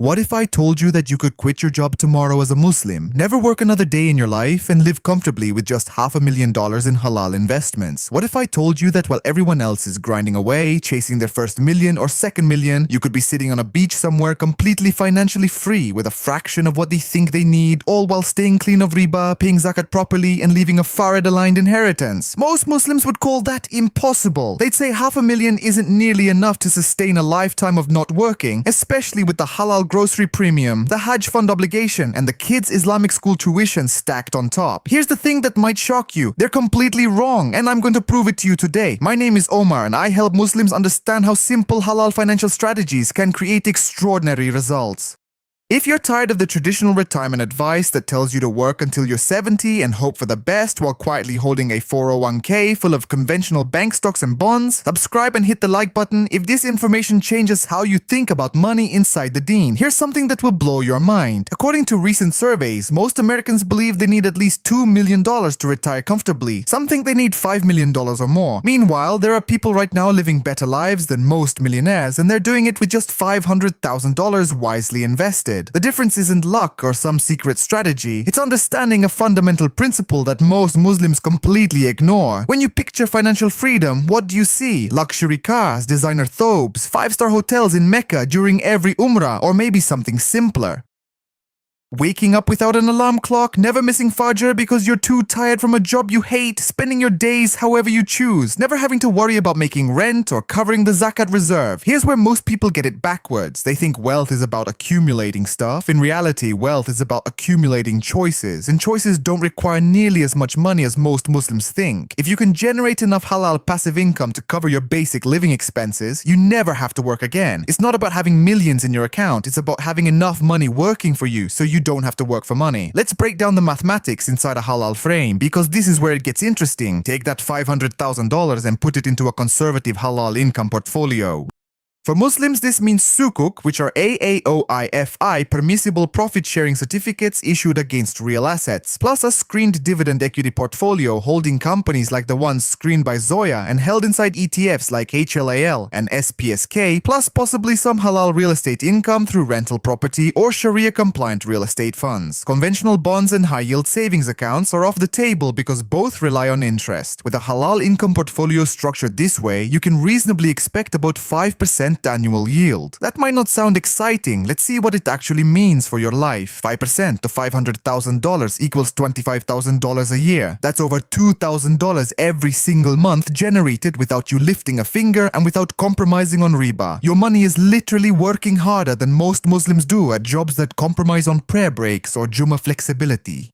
What if I told you that you could quit your job tomorrow as a Muslim, never work another day in your life, and live comfortably with just $500,000 in halal investments? What if I told you that while everyone else is grinding away, chasing their first million or second million, you could be sitting on a beach somewhere completely financially free with a fraction of what they think they need, all while staying clean of riba, paying zakat properly, and leaving a Farid-aligned inheritance? Most Muslims would call that impossible. They'd say $500,000 isn't nearly enough to sustain a lifetime of not working, especially with the halal grocery premium, the Hajj fund obligation, and the kids' Islamic school tuition stacked on top. Here's the thing that might shock you. They're completely wrong, and I'm going to prove it to you today. My name is Omar, and I help Muslims understand how simple halal financial strategies can create extraordinary results. If you're tired of the traditional retirement advice that tells you to work until you're 70 and hope for the best while quietly holding a 401k full of conventional bank stocks and bonds, subscribe and hit the like button if this information changes how you think about money inside the deen. Here's something that will blow your mind. According to recent surveys, most Americans believe they need at least $2 million to retire comfortably. Some think they need $5 million or more. Meanwhile, there are people right now living better lives than most millionaires, and they're doing it with just $500,000 wisely invested. The difference isn't luck or some secret strategy. It's understanding a fundamental principle that most Muslims completely ignore. When you picture financial freedom, what do you see? Luxury cars, designer thobes, five-star hotels in Mecca during every Umrah, or maybe something simpler. Waking up without an alarm clock, never missing Fajr because you're too tired from a job you hate, spending your days however you choose, never having to worry about making rent or covering the zakat reserve. Here's where most people get it backwards. They think wealth is about accumulating stuff. In reality, wealth is about accumulating choices, and choices don't require nearly as much money as most Muslims think. If you can generate enough halal passive income to cover your basic living expenses, you never have to work again. It's not about having millions in your account, it's about having enough money working for you so you don't have to work for money. Let's break down the mathematics inside a halal frame, because this is where it gets interesting. Take that $500,000 and put it into a conservative halal income portfolio. For Muslims, this means sukuk, which are AAOIFI permissible profit-sharing certificates issued against real assets, plus a screened dividend equity portfolio holding companies like the ones screened by Zoya and held inside ETFs like HALAL and SPSK, plus possibly some halal real estate income through rental property or Sharia-compliant real estate funds. Conventional bonds and high-yield savings accounts are off the table because both rely on interest. With a halal income portfolio structured this way, you can reasonably expect about 5% annual yield. That might not sound exciting. Let's see what it actually means for your life. 5% of $500,000 equals $25,000 a year. That's over $2,000 every single month generated without you lifting a finger and without compromising on riba. Your money is literally working harder than most Muslims do at jobs that compromise on prayer breaks or Jummah flexibility.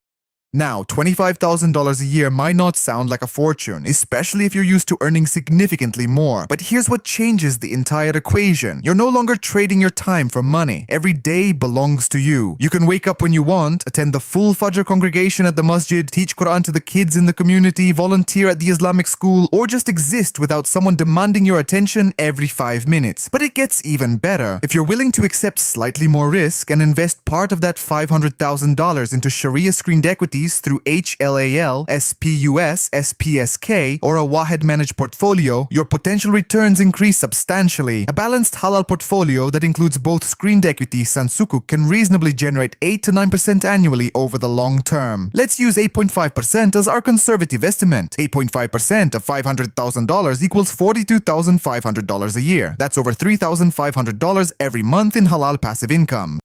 Now, $25,000 a year might not sound like a fortune, especially if you're used to earning significantly more. But here's what changes the entire equation. You're no longer trading your time for money. Every day belongs to you. You can wake up when you want, attend the full Fajr congregation at the masjid, teach Quran to the kids in the community, volunteer at the Islamic school, or just exist without someone demanding your attention every 5 minutes. But it gets even better. If you're willing to accept slightly more risk and invest part of that $500,000 into Sharia screened equities through HALAL, SPUS, SPSK, or a Wahed managed portfolio, your potential returns increase substantially. A balanced halal portfolio that includes both screened equities and sukuk can reasonably generate 8 to 9% annually over the long term. Let's use 8.5% as our conservative estimate. 8.5% of $500,000 equals $42,500 a year. That's over $3,500 every month in halal passive income.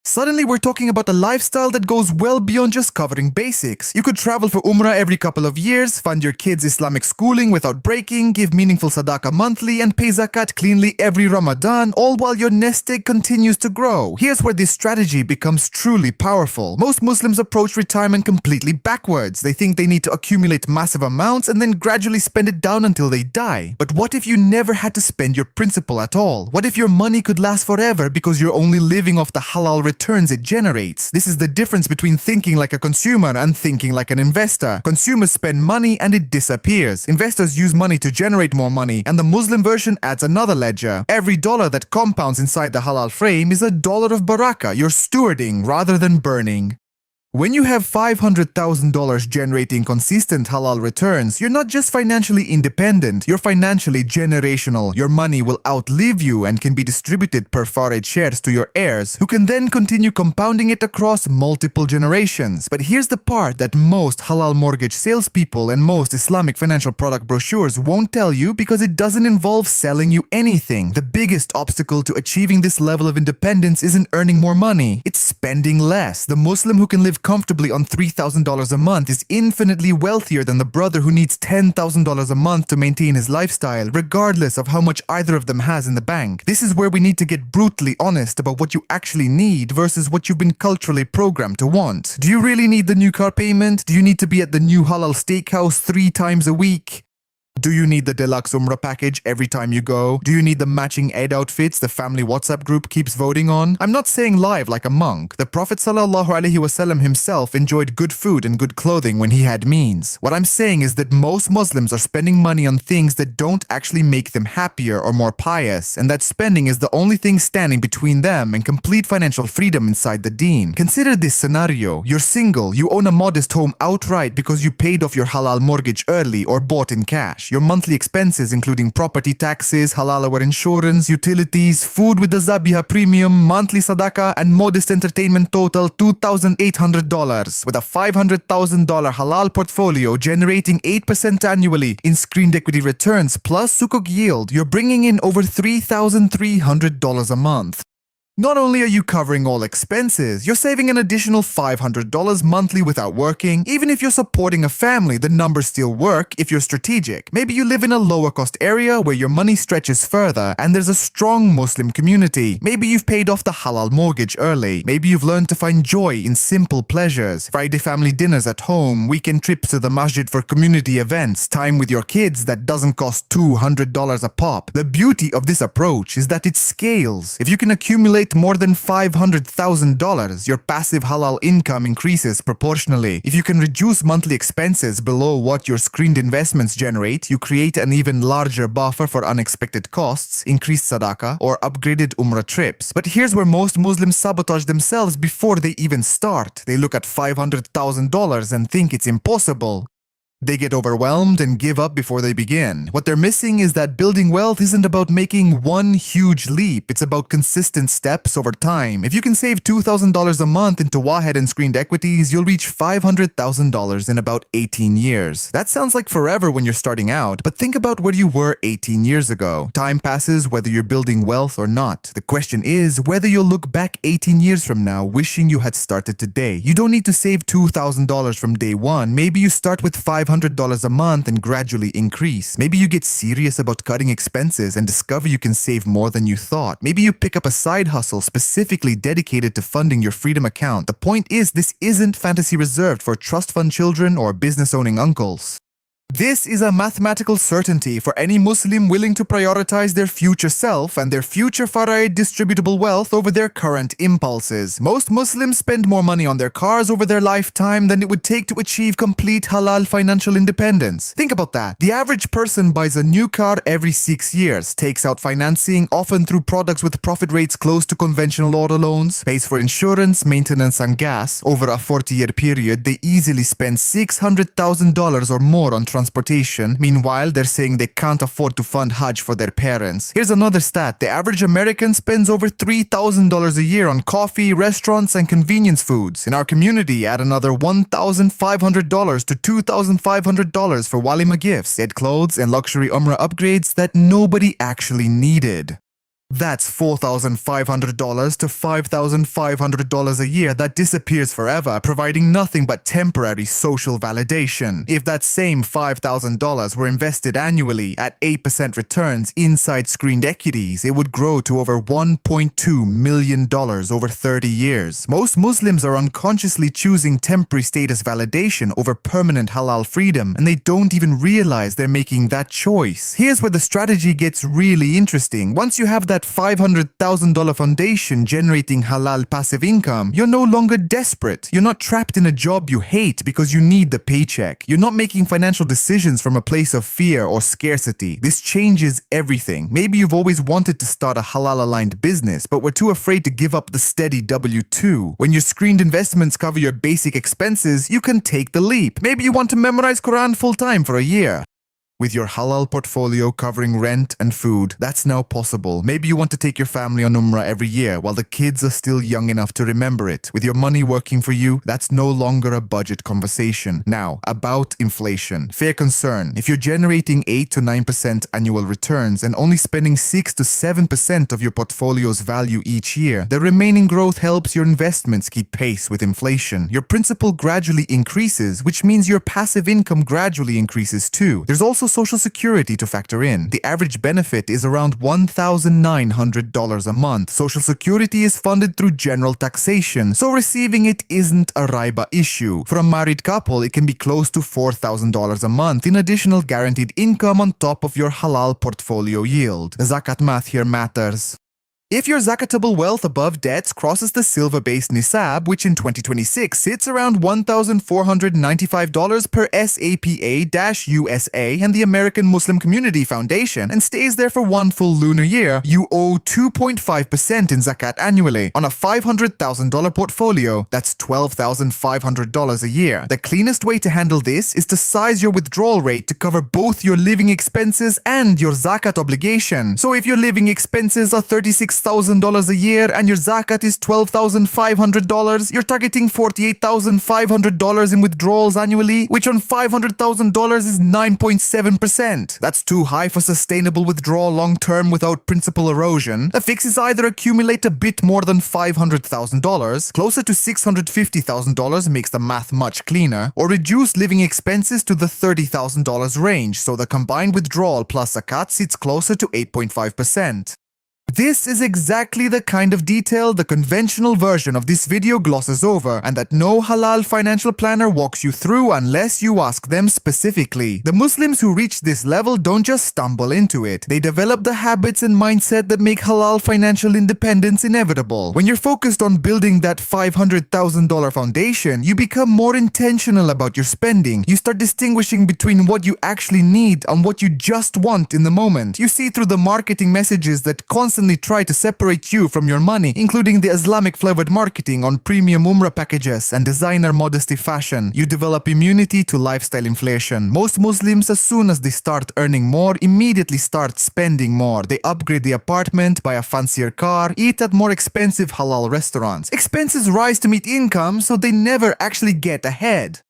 Suddenly, we're talking about a lifestyle that goes well beyond just covering basics. You could travel for Umrah every couple of years, fund your kids' Islamic schooling without breaking, give meaningful sadaqah monthly, and pay zakat cleanly every Ramadan, all while your nest egg continues to grow. Here's where this strategy becomes truly powerful. Most Muslims approach retirement completely backwards. They think they need to accumulate massive amounts and then gradually spend it down until they die. But what if you never had to spend your principal at all? What if your money could last forever because you're only living off the halal returns it generates? This is the difference between thinking like a consumer and thinking like an investor. Consumers spend money and it disappears. Investors use money to generate more money, and the Muslim version adds another ledger. Every dollar that compounds inside the halal frame is a dollar of barakah you're stewarding rather than burning. When you have $500,000 generating consistent halal returns, you're not just financially independent, you're financially generational. Your money will outlive you and can be distributed per farid shares to your heirs, who can then continue compounding it across multiple generations. But here's the part that most halal mortgage salespeople and most Islamic financial product brochures won't tell you, because it doesn't involve selling you anything. The biggest obstacle to achieving this level of independence isn't earning more money, it's spending less. The Muslim who can live comfortably on $3,000 a month is infinitely wealthier than the brother who needs $10,000 a month to maintain his lifestyle, regardless of how much either of them has in the bank. This is where we need to get brutally honest about what you actually need versus what you've been culturally programmed to want. Do you really need the new car payment? Do you need to be at the new halal steakhouse 3 times a week? Do you need the deluxe Umrah package every time you go? Do you need the matching Eid outfits the family WhatsApp group keeps voting on? I'm not saying live like a monk. The Prophet ﷺ himself enjoyed good food and good clothing when he had means. What I'm saying is that most Muslims are spending money on things that don't actually make them happier or more pious, and that spending is the only thing standing between them and complete financial freedom inside the deen. Consider this scenario. You're single, you own a modest home outright because you paid off your halal mortgage early or bought in cash. Your monthly expenses, including property taxes, halal aware insurance, utilities, food with the Zabiha premium, monthly sadaqah, and modest entertainment total $2,800. With a $500,000 halal portfolio generating 8% annually in screened equity returns plus sukuk yield, you're bringing in over $3,300 a month. Not only are you covering all expenses, you're saving an additional $500 monthly without working. Even if you're supporting a family, the numbers still work if you're strategic. Maybe you live in a lower cost area where your money stretches further and there's a strong Muslim community. Maybe you've paid off the halal mortgage early. Maybe you've learned to find joy in simple pleasures. Friday family dinners at home, weekend trips to the masjid for community events, time with your kids that doesn't cost $200 a pop. The beauty of this approach is that it scales. If you can accumulate more than $500,000, your passive halal income increases proportionally. If you can reduce monthly expenses below what your screened investments generate, you create an even larger buffer for unexpected costs, increased sadaqah, or upgraded umrah trips. But here's where most Muslims sabotage themselves before they even start. They look at $500,000 and think it's impossible. They get overwhelmed and give up before they begin. What they're missing is that building wealth isn't about making one huge leap. It's about consistent steps over time. If you can save $2,000 a month into Wahed and screened equities, you'll reach $500,000 in about 18 years. That sounds like forever when you're starting out, but think about where you were 18 years ago. Time passes whether you're building wealth or not. The question is whether you'll look back 18 years from now wishing you had started today. You don't need to save $2,000 from day one. Maybe you start with $500 a month and gradually increase. Maybe you get serious about cutting expenses and discover you can save more than you thought. Maybe you pick up a side hustle specifically dedicated to funding your freedom account. The point is, this isn't fantasy reserved for trust fund children or business owning uncles. This is a mathematical certainty for any Muslim willing to prioritize their future self and their future faraid distributable wealth over their current impulses. Most Muslims spend more money on their cars over their lifetime than it would take to achieve complete halal financial independence. Think about that. The average person buys a new car every 6 years, takes out financing, often through products with profit rates close to conventional auto loans, pays for insurance, maintenance, and gas. Over a 40-year period, they easily spend $600,000 or more on transportation. Meanwhile, they're saying they can't afford to fund Hajj for their parents. Here's another stat. The average American spends over $3,000 a year on coffee, restaurants, and convenience foods. In our community, add another $1,500 to $2,500 for walima gifts, Eid clothes, and luxury umrah upgrades that nobody actually needed. That's $4,500 to $5,500 a year that disappears forever, providing nothing but temporary social validation. If that same $5,000 were invested annually at 8% returns inside screened equities, it would grow to over $1.2 million over 30 years. Most Muslims are unconsciously choosing temporary status validation over permanent halal freedom, and they don't even realize they're making that choice. Here's where the strategy gets really interesting. Once you have that that $500,000 foundation generating halal passive income, you're no longer desperate. You're not trapped in a job you hate because you need the paycheck. You're not making financial decisions from a place of fear or scarcity. This changes everything. Maybe you've always wanted to start a halal-aligned business, but were too afraid to give up the steady W-2. When your screened investments cover your basic expenses, you can take the leap. Maybe you want to memorize Quran full-time for a year. With your halal portfolio covering rent and food, that's now possible. Maybe you want to take your family on Umrah every year while the kids are still young enough to remember it. With your money working for you, that's no longer a budget conversation. Now, about inflation. Fair concern. If you're generating 8 to 9% annual returns and only spending 6 to 7% of your portfolio's value each year, the remaining growth helps your investments keep pace with inflation. Your principal gradually increases, which means your passive income gradually increases too. There's also Social Security to factor in. The average benefit is around $1,900 a month. Social Security is funded through general taxation, so receiving it isn't a riba issue. For a married couple, it can be close to $4,000 a month in additional guaranteed income on top of your halal portfolio yield. The zakat math here matters. If your zakatable wealth above debts crosses the silver-based nisab, which in 2026 sits around $1,495 per SAPA-USA and the American Muslim Community Foundation, and stays there for one full lunar year, you owe 2.5% in zakat annually. On a $500,000 portfolio, that's $12,500 a year. The cleanest way to handle this is to size your withdrawal rate to cover both your living expenses and your zakat obligation. So if your living expenses are $36,000 a year and your zakat is $12,500, you're targeting $48,500 in withdrawals annually, which on $500,000 is 9.7%. That's too high for sustainable withdrawal long-term without principal erosion. The fix is either accumulate a bit more than $500,000, closer to $650,000 makes the math much cleaner, or reduce living expenses to the $30,000 range, so the combined withdrawal plus zakat sits closer to 8.5%. This is exactly the kind of detail the conventional version of this video glosses over, and that no halal financial planner walks you through unless you ask them specifically. The Muslims who reach this level don't just stumble into it. They develop the habits and mindset that make halal financial independence inevitable. When you're focused on building that $500,000 foundation, you become more intentional about your spending. You start distinguishing between what you actually need and what you just want in the moment. You see through the marketing messages that constantly try to separate you from your money, including the Islamic flavored marketing on premium Umrah packages and designer modesty fashion. You develop immunity to lifestyle inflation. Most Muslims, as soon as they start earning more, immediately start spending more. They upgrade the apartment, buy a fancier car, eat at more expensive halal restaurants. Expenses rise to meet income, so they never actually get ahead.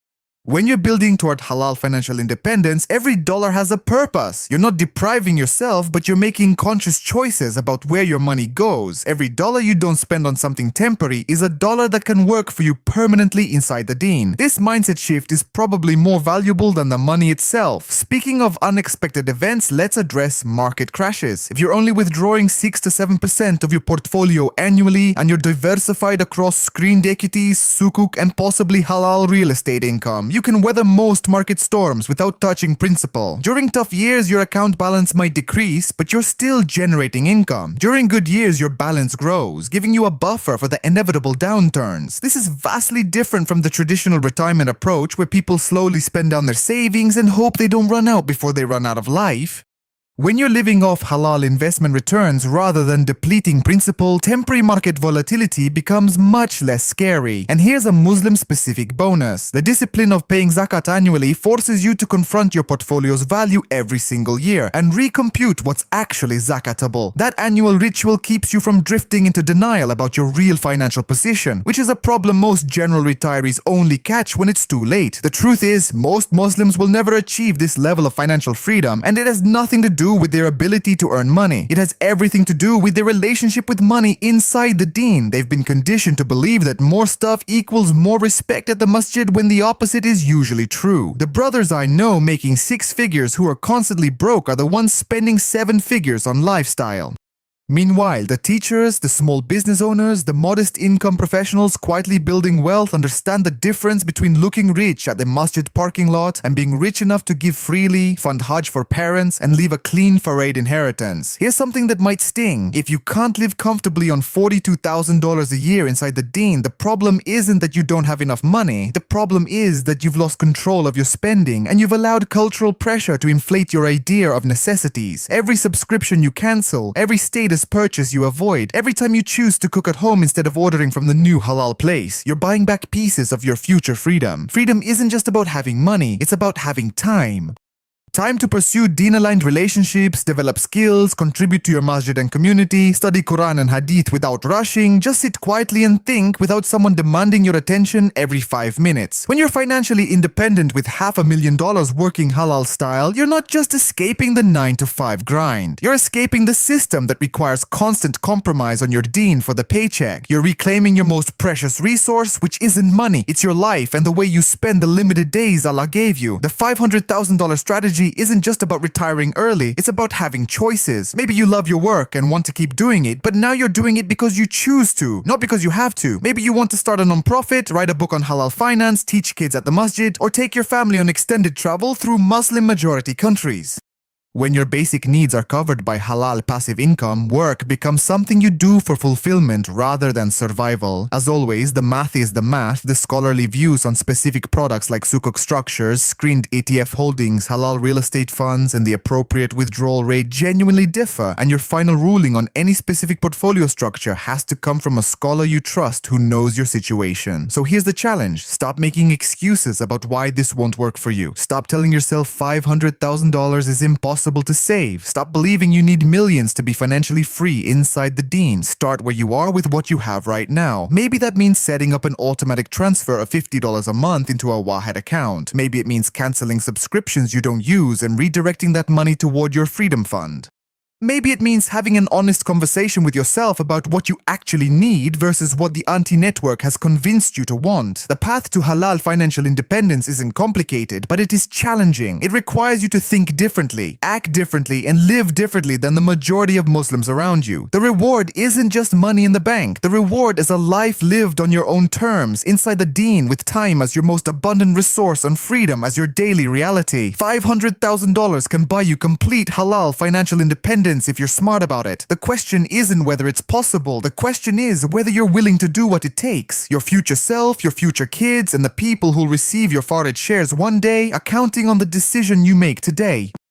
When you're building toward halal financial independence, every dollar has a purpose. You're not depriving yourself, but you're making conscious choices about where your money goes. Every dollar you don't spend on something temporary is a dollar that can work for you permanently inside the deen. This mindset shift is probably more valuable than the money itself. Speaking of unexpected events, let's address market crashes. If you're only withdrawing 6 to 7% of your portfolio annually and you're diversified across screened equities, sukuk, and possibly halal real estate income, you can weather most market storms without touching principal. During tough years, your account balance might decrease, but you're still generating income. During good years, your balance grows, giving you a buffer for the inevitable downturns. This is vastly different from the traditional retirement approach where people slowly spend down their savings and hope they don't run out before they run out of life. When you're living off halal investment returns rather than depleting principal, temporary market volatility becomes much less scary. And here's a Muslim-specific bonus. The discipline of paying zakat annually forces you to confront your portfolio's value every single year and recompute what's actually zakatable. That annual ritual keeps you from drifting into denial about your real financial position, which is a problem most general retirees only catch when it's too late. The truth is, most Muslims will never achieve this level of financial freedom, and it has nothing to do with their ability to earn money. It has everything to do with their relationship with money inside the deen. They've been conditioned to believe that more stuff equals more respect at the masjid when the opposite is usually true. The brothers I know making 6 figures who are constantly broke are the ones spending 7 figures on lifestyle. Meanwhile, the teachers, the small business owners, the modest income professionals quietly building wealth understand the difference between looking rich at the masjid parking lot and being rich enough to give freely, fund Hajj for parents, and leave a clean Farid inheritance. Here's something that might sting. If you can't live comfortably on $42,000 a year inside the deen, the problem isn't that you don't have enough money. The problem is that you've lost control of your spending and you've allowed cultural pressure to inflate your idea of necessities. Every subscription you cancel, every status purchase you avoid, every time you choose to cook at home instead of ordering from the new halal place, you're buying back pieces of your future freedom. Freedom isn't just about having money, it's about having time. Time to pursue deen-aligned relationships, develop skills, contribute to your masjid and community, study Quran and Hadith without rushing, just sit quietly and think without someone demanding your attention every 5 minutes. When you're financially independent with $500,000 working halal style, you're not just escaping the 9-to-5 grind. You're escaping the system that requires constant compromise on your deen for the paycheck. You're reclaiming your most precious resource, which isn't money, it's your life and the way you spend the limited days Allah gave you. The $500,000 strategy isn't just about retiring early, it's about having choices. Maybe you love your work and want to keep doing it, but now you're doing it because you choose to, not because you have to. Maybe you want to start a non-profit, write a book on halal finance, teach kids at the masjid, or take your family on extended travel through Muslim-majority countries. When your basic needs are covered by halal passive income, work becomes something you do for fulfillment rather than survival. As always, the math is the math. The scholarly views on specific products like sukuk structures, screened ETF holdings, halal real estate funds, and the appropriate withdrawal rate genuinely differ, and your final ruling on any specific portfolio structure has to come from a scholar you trust who knows your situation. So here's the challenge. Stop making excuses about why this won't work for you. Stop telling yourself $500,000 is impossible to save. Stop believing you need millions to be financially free inside the deen. Start where you are with what you have right now. Maybe that means setting up an automatic transfer of $50 a month into a Wahed account. Maybe it means canceling subscriptions you don't use and redirecting that money toward your freedom fund. Maybe it means having an honest conversation with yourself about what you actually need versus what the anti-network has convinced you to want. The path to halal financial independence isn't complicated, but it is challenging. It requires you to think differently, act differently, and live differently than the majority of Muslims around you. The reward isn't just money in the bank. The reward is a life lived on your own terms, inside the deen, with time as your most abundant resource and freedom as your daily reality. $500,000 can buy you complete halal financial independence if you're smart about it. The question isn't whether it's possible. The question is whether you're willing to do what it takes. Your future self, your future kids, and the people who'll receive your Farid shares one day are counting on the decision you make today.